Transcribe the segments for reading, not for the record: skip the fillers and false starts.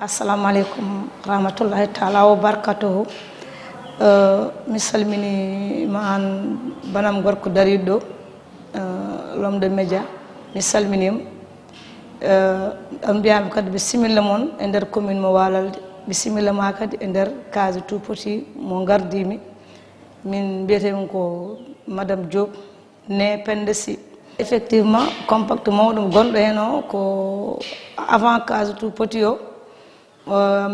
assalamu alaikum rahmatullahi ta'ala wa barakatuhu. Mi salmini ma an banam gorko dariɗo l'homme de média mi salminima on mbiyami kadi bisimilla moon e nder commune mo Walalde bisimilla ma kadi e nder case tout petit mo gardimi min mbiyetemi ko madame Diop ne Penda Sy. Effectivement compact mawɗo gonɗo hen o ko avant case tout petit o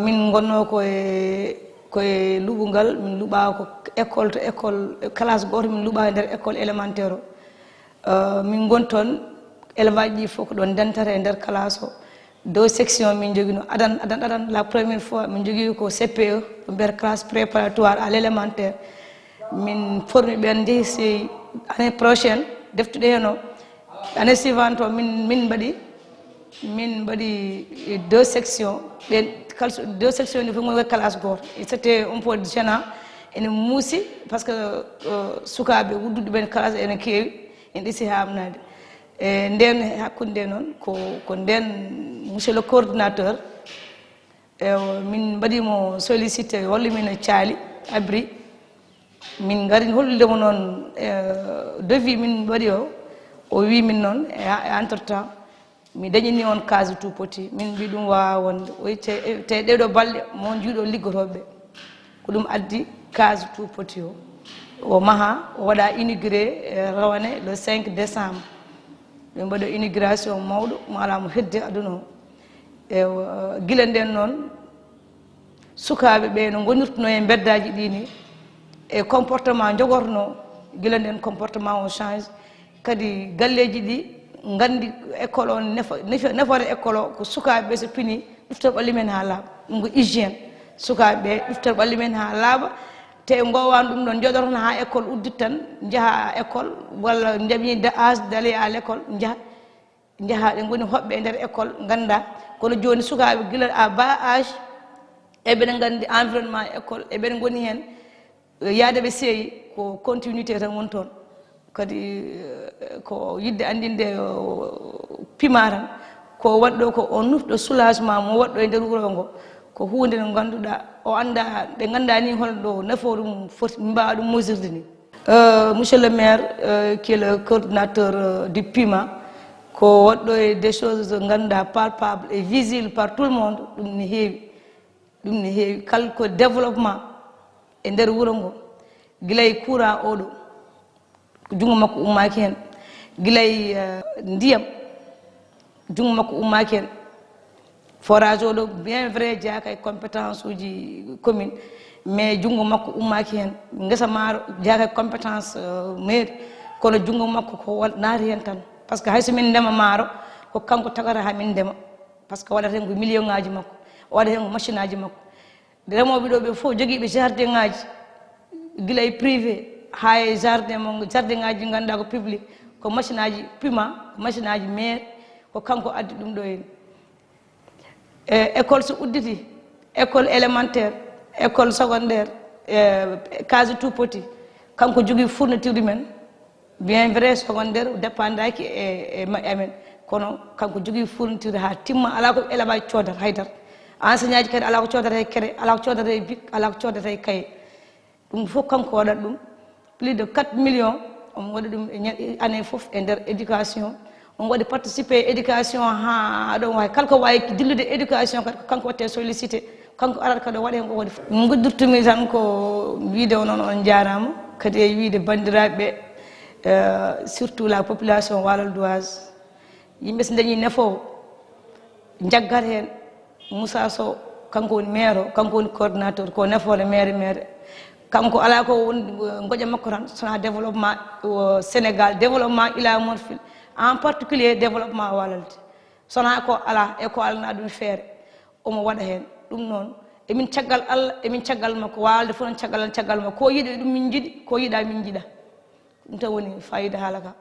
min gonno koye luɓugal min luɓa ko école to école classe goto min luɓa e nder école élémentaire o min gon toon élevage ɗi fof ko ɗon dentata e nder classe o deux section min joguino adan la première fois min jogui ko CPE ko mbiyata classe préparatoire à l'élémentaire min formi ɓen jeehi si année prochaine deftuɗe hen o année suivante o min mbaɗi deux sections ɓen deux sections ɗi fof gon classe goto c'était un peu gênant ene muusi par ce que sukaɓe wudduɗo ɓen classe ene keewi en ɗisi hamnade e nden hakkude noon ko nden monsieur le coordinateur min mbaɗimo sollicité wallumin e caali abri min garini holludemo noon devis min mbaɗi o wi min noon entre temps mi dañini on case tout petit min mbi ɗum wawa wonde o te ɗeɗo balɗe mon juuɗo liggotoɓeɓe ko ɗum addi case tout petit o maaha o waɗa inauguré rawane le 5 décembre ɓe mbaɗo inauguration mawɗo mo ala mo hedde aduna o e guila nden noon sukaɓe ɓe no gonirtuno e beddaji ɗini e comportement jogorno guila nden comportement o change kadi galleji ɗi gandi école o nefore école o ko sukaɓeɓe so pini ɗuftor ɓalli men ha laaɓa ɗum ko hygiéne sukaɓeɓe ɗuftor ɓalli men ha laaɓa te gowani ɗum ɗon joɗoton ha école uddit tan jaaha école walla jaɓi âge d'aller à l' école jaaha ɗe goni hoɓɓe e nder école ganda kono joni sukaɓe guila à bas âge eɓeɗe gandi environnement école eɓeɗe goni hen yaade ɓe seeyi ko continuité tan woni toon kadi ko yidde andinde pima tan ko waɗɗo ko o nufɗo soulagement mo waɗɗo e nder wuuro ngo ko hunde nde ganduɗa o anda ɓe gandani holɗo nafoore mum foti mbawa ɗum mesurde ni monsieur le maire qui est le coordinateur du PIMA ko waɗɗo e des choses ganduɗa palpable et visible par tout le monde ɗum ne heewi kala ko développement e nder wuuro ngo guilay courant oɗo jungo makko ummaki hen guilay ndiyam jungo makko ummaki hen forage oɗo bien vrai jeeyaka e compétence uji commune mais jungo makko ummaki hen guesa maaro jeeyaka e compétence mairie kono jungo makko ko naati hen tan par ce que hayso min ndema maaro ko kanko tagata ha min ndema par ce que waɗata hen ko million ngaji makko o waɗa hen ko machine aji makko remoɓe ɗo ɓe fof joguiɓe jardin ngaji guilay privé ha e jardin ngaji ɗi ganduɗa ko public ko machine aji puma ko machine aji maire ko kanko addi ɗum ɗo hen école so udditi école élémentaire école secondaire case tout petit kanko jogui fourniture men bien vrai secondaire dépendaki e amen kono kanko jogui fourniture ha timma ala ko élevage codata haydara enseignant ji kadi ala ko codata e kere ala ko codata e bic ala ko codata e kaye ɗum fof kanko waɗat ɗum plus de 4 millions on waɗi ɗum année foof e nder éducation on waɗi participé éducation ha ɗon wawi kala ko wawi dillude éducation kadi kanko watte sollicité kanko arata kadi o waɗa hen ko waɗi guddurtumi tan ko wiide noon on jarama kadi e wiide bandiraɓeɓe surtout la population walaldoise yimɓe so dañi nafowo jaggat hen Moussa Sow kanko woni maire o kanko woni coordinateur ko nafoore maire kanko ala ko woni goƴa makko tan sona développement Sénégal développement ila morfil en particulier développement Walalde sona ko ala e ko alana ɗum feere omo waɗa hen ɗum noon emin caggal Allah emin caggal makko Walalde fof non caggal makko ko yiiɗi ɗum min jiiɗi ko yiiɗa min jiiɗa ɗum tan woni fayida haala ka